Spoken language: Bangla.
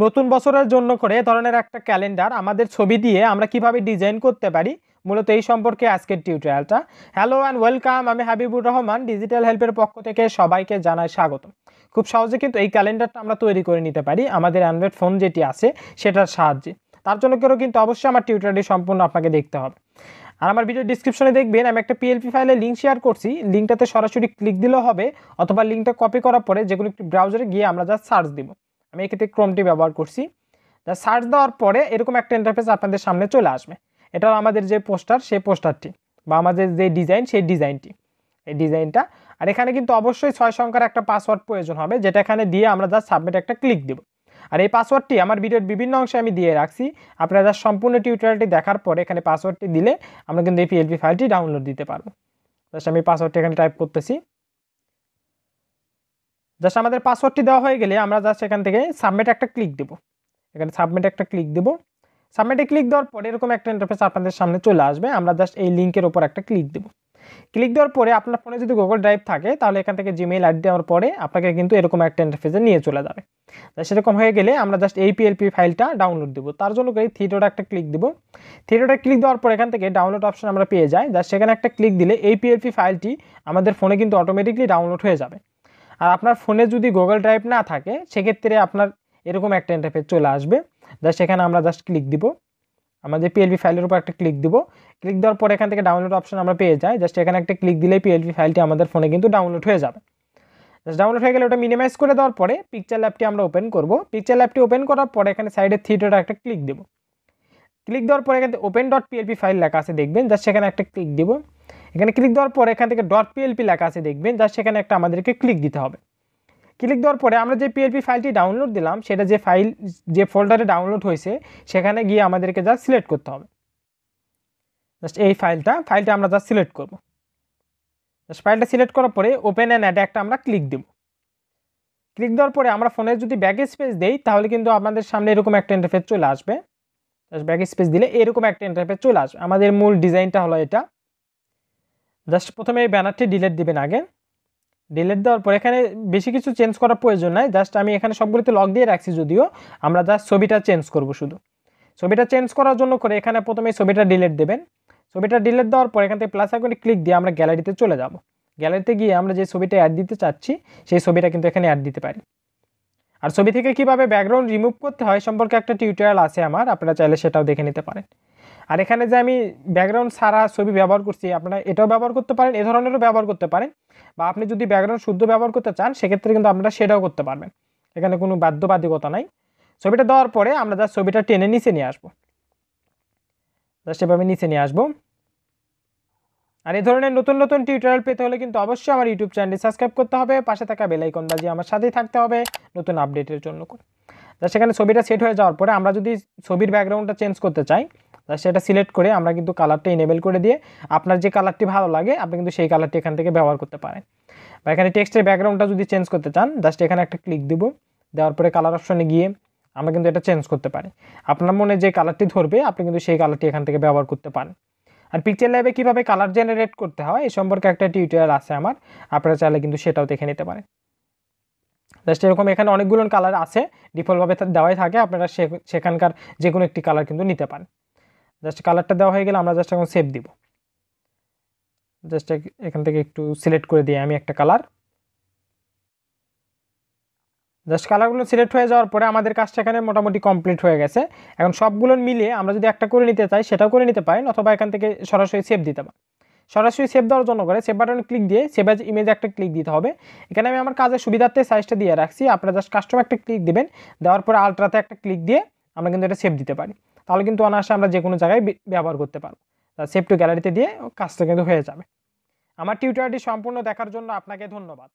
নতুন বছরের জন্য করে এ ধরনের একটা ক্যালেন্ডার আমাদের ছবি দিয়ে আমরা কিভাবে ডিজাইন করতে পারি মূলত এই সম্পর্কে আজকের টিউটোরিয়ালটা। হ্যালো অ্যান্ড ওয়েলকাম, আমি হাবিবুর রহমান, ডিজিটাল হেল্পের পক্ষ থেকে সবাইকে জানাই স্বাগত। খুব সহজে কিন্তু এই ক্যালেন্ডারটা আমরা তৈরি করে নিতে পারি আমাদের অ্যান্ড্রয়েড ফোন যেটি আছে সেটার সাহায্যে। তার জন্য কিন্তু অবশ্যই আমার টিউটোরিয়ালটি সম্পূর্ণ আপনাকে দেখতে হবে। আর আমার ভিডিও ডিসক্রিপশনে দেখবেন আমি একটা পিএলপি ফাইলের লিঙ্ক শেয়ার করছি, লিঙ্কটাতে সরাসরি ক্লিক দিলেও হবে, অথবা লিঙ্কটা কপি করার পরে যে কোনো একটি ব্রাউজারে গিয়ে আমরা যা সার্চ দিব। আমি এক্ষেত্রে ক্রোমটি ব্যবহার করছি। যা সার্চ দেওয়ার পরে এরকম একটা ইন্টারফেস আপনাদের সামনে চলে আসবে। এটা আমাদের যে পোস্টার, সেই পোস্টারটি বা আমাদের যে ডিজাইন, সেই ডিজাইনটি, এই ডিজাইনটা। আর এখানে কিন্তু অবশ্যই 6 সংখ্যার একটা পাসওয়ার্ড প্রয়োজন হবে, যেটা এখানে দিয়ে আমরা যা সাবমিট একটা ক্লিক দেব। আর এই পাসওয়ার্ডটি আমার ভিডিওর বিভিন্ন অংশে আমি দিয়ে রাখছি, আপনারা যা সম্পূর্ণ টিউটোরিয়ালটি দেখার পরে এখানে পাসওয়ার্ডটি দিলে আমরা কিন্তু এই পিএলপি ফাইলটি ডাউনলোড দিতে পারবো। জাস্ট আমি পাসওয়ার্ডটি এখানে টাইপ করতেছি। জাস্ট আমাদের পাসওয়ার্ডটি দেওয়া হয়ে গেলে আমরা জাস্ট এখান থেকে সাবমিট একটা ক্লিক দেব। এখানে সাবমিট একটা ক্লিক দেব। সাবমিটে ক্লিক দেওয়ার পরে এরকম একটা ইন্টারফেস আপনাদের সামনে চলে আসবে। আমরা জাস্ট এই লিঙ্কের উপর একটা ক্লিক দেব। ক্লিক দেওয়ার পরে আপনার ফোনে যদি গুগল ড্রাইভ থাকে তাহলে এখান থেকে জিমেইল আইডি দেওয়ার পরে আপনাকে কিন্তু এরকম একটা ইন্টারফেসে নিয়ে চলে যাবে। সেরকম হয়ে গেলে আমরা জাস্ট এই পিএলপি ফাইলটা ডাউনলোড দেবো। তার জন্য এই থ্রি ডট একটা ক্লিক দেবো। থ্রি ডটে ক্লিক দেওয়ার পর এখান থেকে ডাউনলোড অপশন আমরা পেয়ে যাই। জাস্ট সেখানে একটা ক্লিক দিলে এই পিএলপি ফাইলটি আমাদের ফোনে কিন্তু অটোমেটিকলি ডাউনলোড হয়ে যাবে। আর আপনার ফোনে যদি গুগল ড্রাইভ না থাকে সেক্ষেত্রে আপনার এরকম একটা ইন্টারফেস চলে আসবে। জাস্ট সেখানে আমরা জাস্ট ক্লিক দিব, আমাদের পিএলপি ফাইলের উপর একটা ক্লিক দিব। ক্লিক দেওয়ার পর এখান থেকে ডাউনলোড অপশন আমরা পেয়ে যাই। জাস্ট এখানে একটা ক্লিক দিলেই পিএলপি ফাইলটি আমাদের ফোনে কিন্তু ডাউনলোড হয়ে যাবে। জাস্ট ডাউনলোড হয়ে গেলে ওটা মিনিমাইজ করে দেওয়ার পরে পিকচার ল্যাবটি আমরা ওপেন করব। পিকচার ল্যাবটি ওপেন করার পরে এখানে সাইডে থ্রি ডট একটা ক্লিক দেব। ক্লিক দেওয়ার পরে এখানে ওপেন ডট পিএলপি ফাইল লেখা আছে দেখবেন, জাস্ট সেখানে একটা ক্লিক দিব। এখানে ক্লিক দেওয়ার পরে এখান থেকে ডট পিএলপি লেখা আছে দেখবেন, জাস্ট সেখানে একটা আমাদেরকে ক্লিক দিতে হবে। ক্লিক দেওয়ার পরে আমরা যে পিএলপি ফাইলটি ডাউনলোড দিলাম সেটা যে ফাইল যে ফোল্ডারে ডাউনলোড হয়েছে সেখানে গিয়ে আমাদেরকে জাস্ট সিলেক্ট করতে হবে। জাস্ট এই ফাইলটা আমরা জাস্ট সিলেক্ট করব। জাস্ট ফাইলটা সিলেক্ট করার পরে ওপেন অ্যান্ড অ্যাড একটা আমরা ক্লিক দেব। ক্লিক দেওয়ার পরে আমরা ফোনে যদি ব্যাক স্পেস দেই তাহলে কিন্তু আমাদের সামনে এরকম একটা ইন্টারফেস চলে আসবে। জাস্ট ব্যাক স্পেস দিলে এরকম একটা ইন্টারফেস চলে আসবে। আমাদের মূল ডিজাইনটা হলো এটা। জাস্ট প্রথমে এই ব্যানারটি ডিলিট দিবেন আগে। ডিলিট দেওয়ার পর এখানে বেশি কিছু চেঞ্জ করার প্রয়োজন নাই। জাস্ট আমি এখানে সবগুলোতে লক দিয়ে রাখছি, যদিও আমরা জাস্ট ছবিটা চেঞ্জ করব। শুধু ছবিটা চেঞ্জ করার জন্য করে এখানে প্রথমে ছবিটা ডিলিট দেবেন। ছবিটা ডিলিট দেওয়ার পর এখান থেকে প্লাস আইকনে ক্লিক দিয়ে আমরা গ্যালারিতে চলে যাব। গ্যালারিতে গিয়ে আমরা যে ছবিটা অ্যাড দিতে চাচ্ছি সেই ছবিটা কিন্তু এখানে অ্যাড দিতে পারি। আর ছবি থেকে কিভাবে ব্যাকগ্রাউন্ড রিমুভ করতে হয় সম্পর্কে একটা টিউটোরিয়াল আছে আমার, আপনারা চাইলে সেটাও দেখে নিতে পারেন। আর এখানে যে আমি ব্যাকগ্রাউন্ড ছাড়া ছবি ব্যবহার করছি, আপনারা এটাও ব্যবহার করতে পারেন, এ ধরনেরও ব্যবহার করতে পারেন, বা আপনি যদি ব্যাকগ্রাউন্ড শুদ্ধ ব্যবহার করতে চান সেক্ষেত্রে কিন্তু আপনারা সেটাও করতে পারবেন। এখানে কোনো বাধ্যবাধকতা নাই। ছবিটা দেওয়ার পরে আমরা জাস্ট ছবিটা টেনে নিচে নিয়ে আসবো। জাস্ট এভাবে নিচে নিয়ে আসবো। আর এই ধরনের নতুন নতুন টিউটোরিয়াল পেতে হলে কিন্তু অবশ্যই আমার ইউটিউব চ্যানেলটি সাবস্ক্রাইব করতে হবে, পাশে থাকা বেল আইকন বাজিয়ে আমার সাথেই থাকতে হবে নতুন আপডেটের জন্য। জাস্ট সেখানে ছবিটা সেট হয়ে যাওয়ার পরে আমরা যদি ছবির ব্যাকগ্রাউন্ডটা চেঞ্জ করতে চাই সেটা সিলেক্ট করে আমরা কিন্তু কালারটা ইনেবল করে দিয়ে আপনার যে কালারটি ভালো লাগে আপনি কিন্তু সেই কালারটি এখান থেকে ব্যবহার করতে পারেন। বা এখানে টেক্সটের ব্যাকগ্রাউন্ডটা যদি চেঞ্জ করতে চান জাস্ট এখানে একটা ক্লিক দিব। দেওয়ার পরে কালার অপশনে গিয়ে আমরা কিন্তু এটা চেঞ্জ করতে পারি। আপনার মনে যে কালারটি ধরবে আপনি কিন্তু সেই কালারটি এখান থেকে ব্যবহার করতে পারেন। আর পিকচার ল্যাবে কীভাবে কালার জেনারেট করতে হয় এই সম্পর্কে একটা টিউটোরিয়াল আছে আমার, আপনারা চাইলে কিন্তু সেটাও দেখে নিতে পারেন। জাস্ট এরকম এখানে অনেকগুলো কালার আছে, ডিফল্টভাবে দেওয়াই থাকে, আপনারা সেখানকার যে কোনো একটি কালার কিন্তু নিতে পারেন। জাস্ট কালারটা দেওয়া হয়ে গেলে আমরা জাস্ট এখন সেভ দিব। জাস্ট এখান থেকে একটু সিলেক্ট করে দিই আমি একটা কালার। জাস্ট কালারগুলো সিলেক্ট হয়ে যাওয়ার পরে আমাদের কাজটা এখানে মোটামুটি কমপ্লিট হয়ে গেছে। এখন সবগুলো মিলিয়ে আমরা যদি একটা করে নিতে চাই সেটাও করে নিতে পারেন, অথবা এখান থেকে সরাসরি সেভ দিতে পারেন। সরাসরি সেভ দেওয়ার জন্য করে সেভ বাটনে ক্লিক দিয়ে সেভ অ্যাজ ইমেজ একটা ক্লিক দিতে হবে। এখানে আমি আমার কাজের সুবিধার্থে সাইজটা দিয়ে রাখছি, আপনারা জাস্ট কাস্টম একটা ক্লিক দিবেন। দেওয়ার পরে আলট্রাতে একটা ক্লিক দিয়ে আমরা কিন্তু এটা সেভ দিতে পারি। তাহলে কিন্তু অনায়াসে আমরা যে কোনো জায়গায় ব্যবহার করতে পারবো। সেভ টু গ্যালারিতে দিয়ে কাজটা কিন্তু হয়ে যাবে। আমার টিউটোরিয়ালটি সম্পূর্ণ দেখার জন্য আপনাকে ধন্যবাদ।